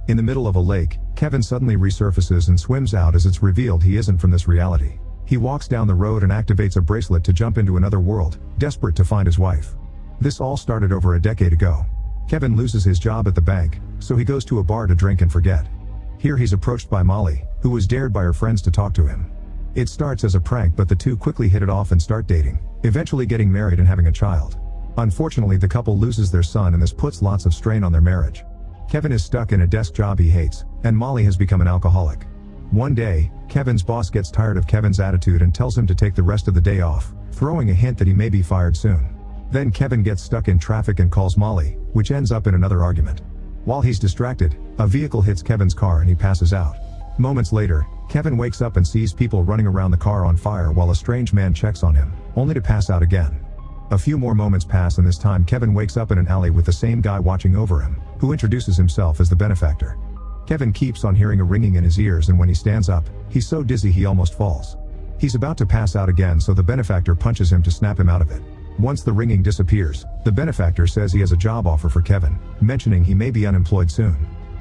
In the middle of a lake, Kevin suddenly resurfaces and swims out as it's revealed he isn't from this reality. He walks down the road and activates a bracelet to jump into another world, desperate to find his wife. This all started over a decade ago. Kevin loses his job at the bank, so he goes to a bar to drink and forget. Here he's approached by Molly, who was dared by her friends to talk to him. It starts as a prank, but the two quickly hit it off and start dating, eventually getting married and having a child. Unfortunately, the couple loses their son and this puts lots of strain on their marriage. Kevin is stuck in a desk job he hates, and Molly has become an alcoholic. One day, Kevin's boss gets tired of Kevin's attitude and tells him to take the rest of the day off, throwing a hint that he may be fired soon. Then Kevin gets stuck in traffic and calls Molly, which ends up in another argument. While he's distracted, a vehicle hits Kevin's car and he passes out. Moments later, Kevin wakes up and sees people running around the car on fire while a strange man checks on him, only to pass out again. A few more moments pass and this time Kevin wakes up in an alley with the same guy watching over him, who introduces himself as the benefactor. Kevin keeps on hearing a ringing in his ears, and when he stands up, he's so dizzy he almost falls. He's about to pass out again, so the benefactor punches him to snap him out of it. Once the ringing disappears, the benefactor says he has a job offer for Kevin, mentioning he may be unemployed soon.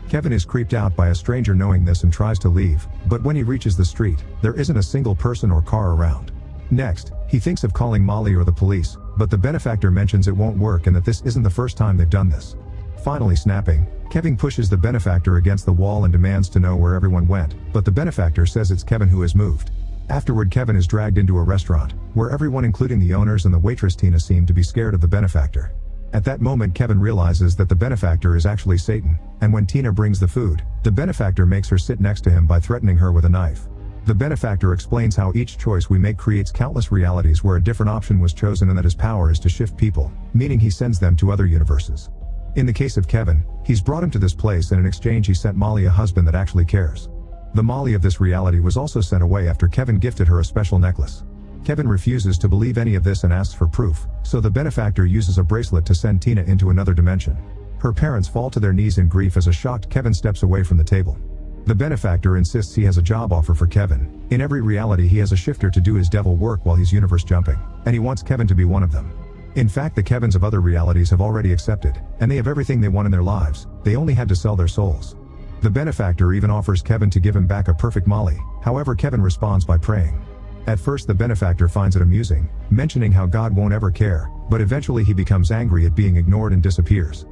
Kevin is creeped out by a stranger knowing this and tries to leave, but when he reaches the street, there isn't a single person or car around. Next, he thinks of calling Molly or the police, but the benefactor mentions it won't work and that this isn't the first time they've done this. Finally snapping, Kevin pushes the benefactor against the wall and demands to know where everyone went, but the benefactor says it's Kevin who has moved. Afterward, Kevin is dragged into a restaurant, where everyone including the owners and the waitress Tina seem to be scared of the benefactor. At that moment, Kevin realizes that the benefactor is actually Satan, and when Tina brings the food, the benefactor makes her sit next to him by threatening her with a knife. The benefactor explains how each choice we make creates countless realities where a different option was chosen and that his power is to shift people, meaning he sends them to other universes. In the case of Kevin, he's brought him to this place and in exchange he sent Molly a husband that actually cares. The Molly of this reality was also sent away after Kevin gifted her a special necklace. Kevin refuses to believe any of this and asks for proof, so the benefactor uses a bracelet to send Tina into another dimension. Her parents fall to their knees in grief as a shocked Kevin steps away from the table. The benefactor insists he has a job offer for Kevin. In every reality he has a shifter to do his devil work while he's universe jumping, and he wants Kevin to be one of them. In fact, the Kevins of other realities have already accepted, and they have everything they want in their lives, they only had to sell their souls. The benefactor even offers Kevin to give him back a perfect Molly, however Kevin responds by praying. At first the benefactor finds it amusing, mentioning how God won't ever care, but eventually he becomes angry at being ignored and disappears.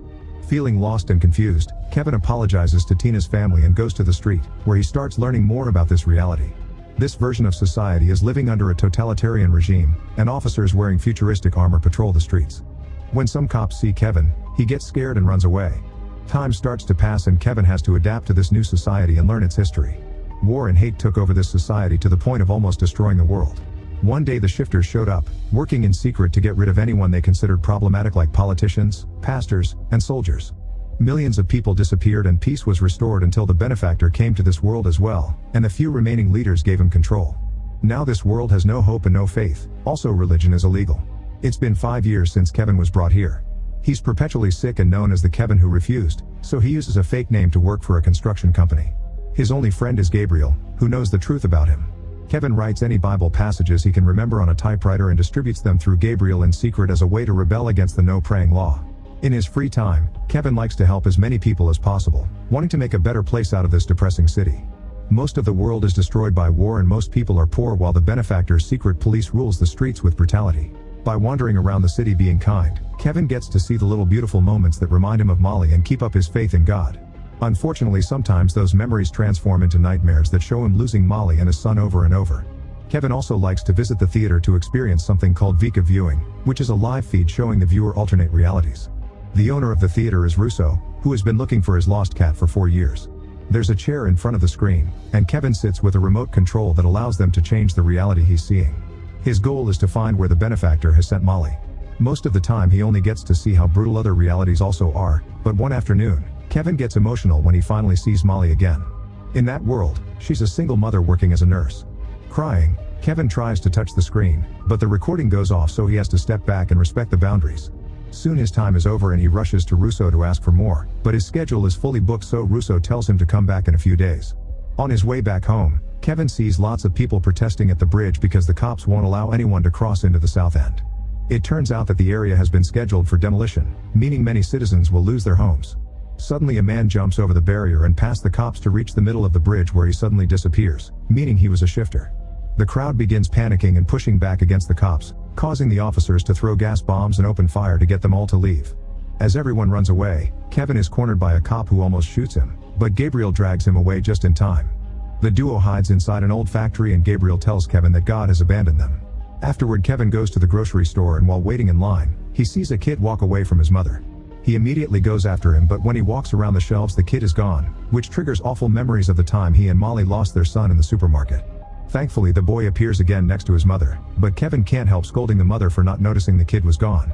Feeling lost and confused, Kevin apologizes to Tina's family and goes to the street, where he starts learning more about this reality. This version of society is living under a totalitarian regime, and officers wearing futuristic armor patrol the streets. When some cops see Kevin, he gets scared and runs away. Time starts to pass and Kevin has to adapt to this new society and learn its history. War and hate took over this society to the point of almost destroying the world. One day the shifters showed up, working in secret to get rid of anyone they considered problematic like politicians, pastors, and soldiers. Millions of people disappeared and peace was restored until the benefactor came to this world as well, and the few remaining leaders gave him control. Now this world has no hope and no faith, also religion is illegal. It's been 5 years since Kevin was brought here. He's perpetually sick and known as the Kevin who refused, so he uses a fake name to work for a construction company. His only friend is Gabriel, who knows the truth about him. Kevin writes any Bible passages he can remember on a typewriter and distributes them through Gabriel in secret as a way to rebel against the no-praying law. In his free time, Kevin likes to help as many people as possible, wanting to make a better place out of this depressing city. Most of the world is destroyed by war and most people are poor while the benefactor's secret police rules the streets with brutality. By wandering around the city being kind, Kevin gets to see the little beautiful moments that remind him of Molly and keep up his faith in God. Unfortunately, sometimes those memories transform into nightmares that show him losing Molly and his son over and over. Kevin also likes to visit the theater to experience something called Vika viewing, which is a live feed showing the viewer alternate realities. The owner of the theater is Russo, who has been looking for his lost cat for 4 years. There's a chair in front of the screen, and Kevin sits with a remote control that allows them to change the reality he's seeing. His goal is to find where the benefactor has sent Molly. Most of the time he only gets to see how brutal other realities also are, but one afternoon, Kevin gets emotional when he finally sees Molly again. In that world, she's a single mother working as a nurse. Crying, Kevin tries to touch the screen, but the recording goes off so he has to step back and respect the boundaries. Soon his time is over and he rushes to Russo to ask for more, but his schedule is fully booked so Russo tells him to come back in a few days. On his way back home, Kevin sees lots of people protesting at the bridge because the cops won't allow anyone to cross into the south end. It turns out that the area has been scheduled for demolition, meaning many citizens will lose their homes. Suddenly a man jumps over the barrier and past the cops to reach the middle of the bridge where he suddenly disappears, meaning he was a shifter. The crowd begins panicking and pushing back against the cops, causing the officers to throw gas bombs and open fire to get them all to leave. As everyone runs away, Kevin is cornered by a cop who almost shoots him, but Gabriel drags him away just in time. The duo hides inside an old factory and Gabriel tells Kevin that God has abandoned them. Afterward, Kevin goes to the grocery store and while waiting in line, he sees a kid walk away from his mother. He immediately goes after him, but when he walks around the shelves the kid is gone, which triggers awful memories of the time he and Molly lost their son in the supermarket. Thankfully the boy appears again next to his mother, but Kevin can't help scolding the mother for not noticing the kid was gone.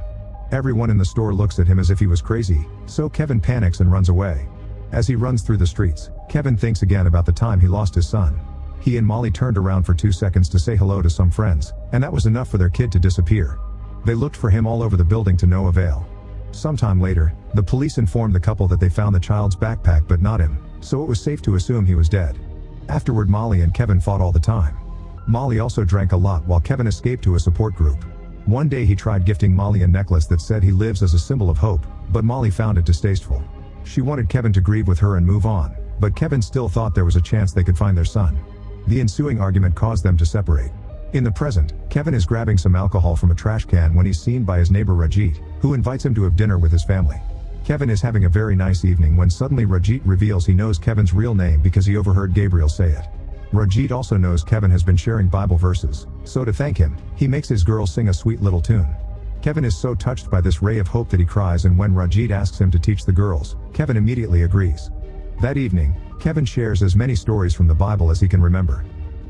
Everyone in the store looks at him as if he was crazy, so Kevin panics and runs away. As he runs through the streets, Kevin thinks again about the time he lost his son. He and Molly turned around for 2 seconds to say hello to some friends, and that was enough for their kid to disappear. They looked for him all over the building to no avail. Sometime later, the police informed the couple that they found the child's backpack but not him, so it was safe to assume he was dead. Afterward, Molly and Kevin fought all the time. Molly also drank a lot while Kevin escaped to a support group. One day he tried gifting Molly a necklace that said he lives as a symbol of hope, but Molly found it distasteful. She wanted Kevin to grieve with her and move on, but Kevin still thought there was a chance they could find their son. The ensuing argument caused them to separate. In the present, Kevin is grabbing some alcohol from a trash can when he's seen by his neighbor Rajit, who invites him to have dinner with his family. Kevin is having a very nice evening when suddenly Rajit reveals he knows Kevin's real name because he overheard Gabriel say it. Rajit also knows Kevin has been sharing Bible verses, so to thank him, he makes his girl sing a sweet little tune. Kevin is so touched by this ray of hope that he cries, and when Rajit asks him to teach the girls, Kevin immediately agrees. That evening, Kevin shares as many stories from the Bible as he can remember.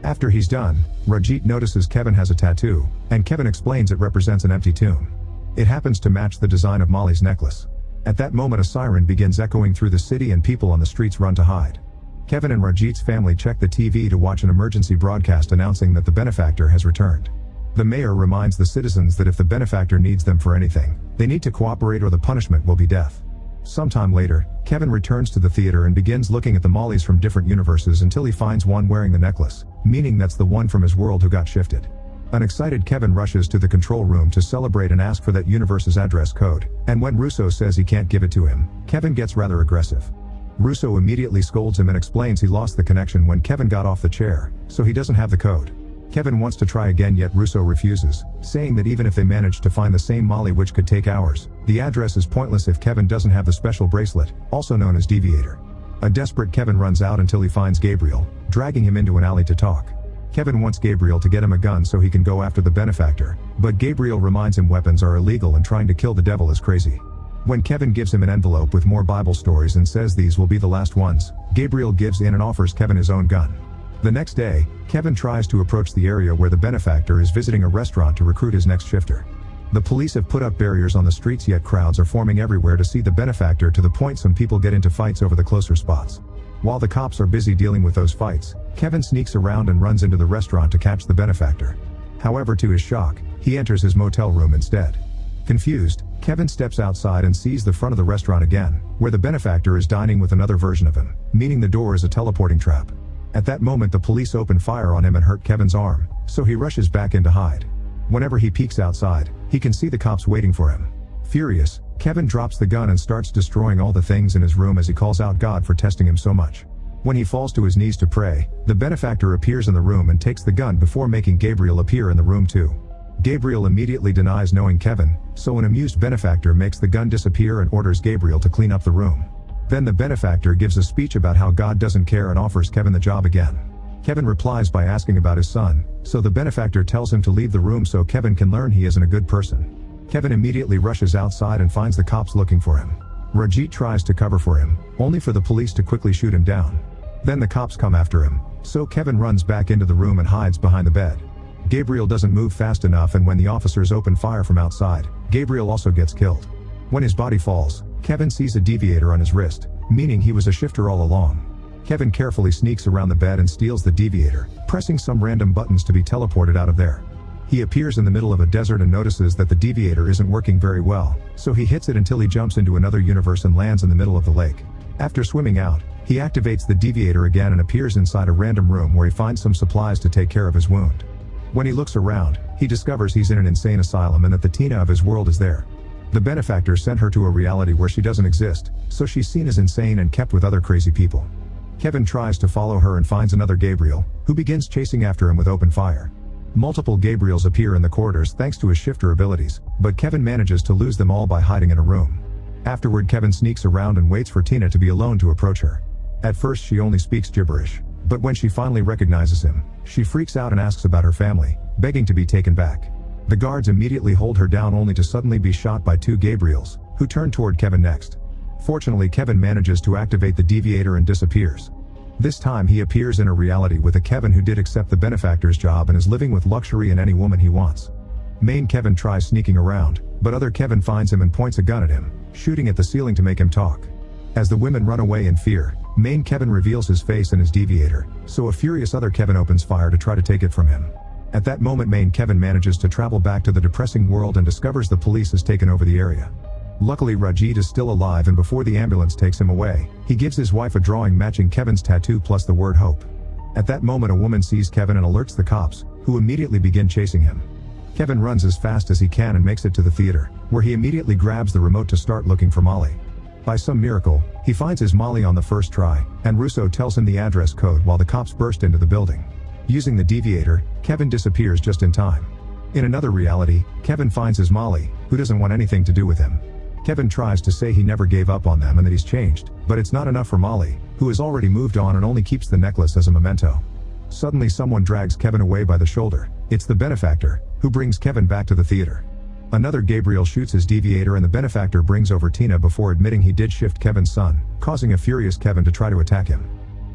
After he's done, Rajit notices Kevin has a tattoo, and Kevin explains it represents an empty tomb. It happens to match the design of Molly's necklace. At that moment a siren begins echoing through the city and people on the streets run to hide. Kevin and Rajit's family check the TV to watch an emergency broadcast announcing that the benefactor has returned. The mayor reminds the citizens that if the benefactor needs them for anything, they need to cooperate or the punishment will be death. Sometime later, Kevin returns to the theater and begins looking at the Mollys from different universes until he finds one wearing the necklace, meaning that's the one from his world who got shifted. An excited Kevin rushes to the control room to celebrate and ask for that universe's address code, and when Russo says he can't give it to him, Kevin gets rather aggressive. Russo immediately scolds him and explains he lost the connection when Kevin got off the chair, so he doesn't have the code. Kevin wants to try again, yet Russo refuses, saying that even if they managed to find the same Molly, which could take hours, the address is pointless if Kevin doesn't have the special bracelet, also known as Deviator. A desperate Kevin runs out until he finds Gabriel, dragging him into an alley to talk. Kevin wants Gabriel to get him a gun so he can go after the benefactor, but Gabriel reminds him weapons are illegal and trying to kill the devil is crazy. When Kevin gives him an envelope with more Bible stories and says these will be the last ones, Gabriel gives in and offers Kevin his own gun. The next day, Kevin tries to approach the area where the benefactor is visiting a restaurant to recruit his next shifter. The police have put up barriers on the streets, yet crowds are forming everywhere to see the benefactor, to the point some people get into fights over the closer spots. While the cops are busy dealing with those fights, Kevin sneaks around and runs into the restaurant to catch the benefactor. However, to his shock, he enters his motel room instead. Confused, Kevin steps outside and sees the front of the restaurant again, where the benefactor is dining with another version of him, meaning the door is a teleporting trap. At that moment the police open fire on him and hurt Kevin's arm, so he rushes back in to hide. Whenever he peeks outside, he can see the cops waiting for him. Furious, Kevin drops the gun and starts destroying all the things in his room as he calls out God for testing him so much. When he falls to his knees to pray, the benefactor appears in the room and takes the gun before making Gabriel appear in the room too. Gabriel immediately denies knowing Kevin, so an amused benefactor makes the gun disappear and orders Gabriel to clean up the room. Then the benefactor gives a speech about how God doesn't care and offers Kevin the job again. Kevin replies by asking about his son, so the benefactor tells him to leave the room so Kevin can learn he isn't a good person. Kevin immediately rushes outside and finds the cops looking for him. Rajit tries to cover for him, only for the police to quickly shoot him down. Then the cops come after him, so Kevin runs back into the room and hides behind the bed. Gabriel doesn't move fast enough, and when the officers open fire from outside, Gabriel also gets killed. When his body falls, Kevin sees a deviator on his wrist, meaning he was a shifter all along. Kevin carefully sneaks around the bed and steals the deviator, pressing some random buttons to be teleported out of there. He appears in the middle of a desert and notices that the deviator isn't working very well, so he hits it until he jumps into another universe and lands in the middle of the lake. After swimming out, he activates the deviator again and appears inside a random room where he finds some supplies to take care of his wound. When he looks around, he discovers he's in an insane asylum and that the Tina of his world is there. The benefactor sent her to a reality where she doesn't exist, so she's seen as insane and kept with other crazy people. Kevin tries to follow her and finds another Gabriel, who begins chasing after him with open fire. Multiple Gabriels appear in the corridors thanks to his shifter abilities, but Kevin manages to lose them all by hiding in a room. Afterward, Kevin sneaks around and waits for Tina to be alone to approach her. At first she only speaks gibberish, but when she finally recognizes him, she freaks out and asks about her family, begging to be taken back. The guards immediately hold her down only to suddenly be shot by two Gabriels, who turn toward Kevin next. Fortunately, Kevin manages to activate the deviator and disappears. This time he appears in a reality with a Kevin who did accept the benefactor's job and is living with luxury and any woman he wants. Main Kevin tries sneaking around, but other Kevin finds him and points a gun at him, shooting at the ceiling to make him talk. As the women run away in fear, Main Kevin reveals his face and his deviator, so a furious other Kevin opens fire to try to take it from him. At that moment, Main Kevin manages to travel back to the depressing world and discovers the police has taken over the area. Luckily, Rajit is still alive, and before the ambulance takes him away, he gives his wife a drawing matching Kevin's tattoo plus the word hope. At that moment, a woman sees Kevin and alerts the cops, who immediately begin chasing him. Kevin runs as fast as he can and makes it to the theater, where he immediately grabs the remote to start looking for Molly. By some miracle, he finds his Molly on the first try, and Russo tells him the address code while the cops burst into the building. Using the deviator, Kevin disappears just in time. In another reality, Kevin finds his Molly, who doesn't want anything to do with him. Kevin tries to say he never gave up on them and that he's changed, but it's not enough for Molly, who has already moved on and only keeps the necklace as a memento. Suddenly someone drags Kevin away by the shoulder. It's the benefactor, who brings Kevin back to the theater. Another Gabriel shoots his deviator and the benefactor brings over Tina before admitting he did shift Kevin's son, causing a furious Kevin to try to attack him.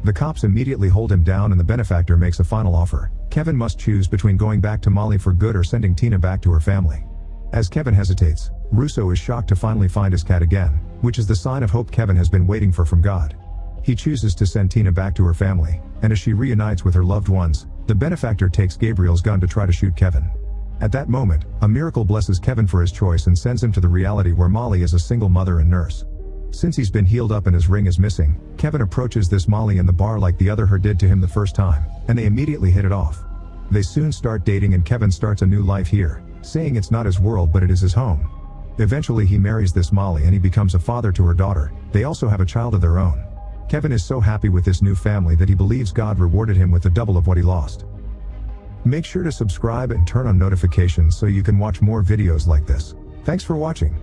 The cops immediately hold him down and the benefactor makes a final offer. Kevin must choose between going back to Molly for good or sending Tina back to her family. As Kevin hesitates, Russo is shocked to finally find his cat again, which is the sign of hope Kevin has been waiting for from God. He chooses to send Tina back to her family, and as she reunites with her loved ones, the benefactor takes Gabriel's gun to try to shoot Kevin. At that moment, a miracle blesses Kevin for his choice and sends him to the reality where Molly is a single mother and nurse. Since he's been healed up and his ring is missing, Kevin approaches this Molly in the bar like the other her did to him the first time, and they immediately hit it off. They soon start dating and Kevin starts a new life here, saying it's not his world but it is his home. Eventually he marries this Molly and he becomes a father to her daughter. They also have a child of their own. Kevin is so happy with this new family that he believes God rewarded him with the double of what he lost. Make sure to subscribe and turn on notifications so you can watch more videos like this. Thanks for watching.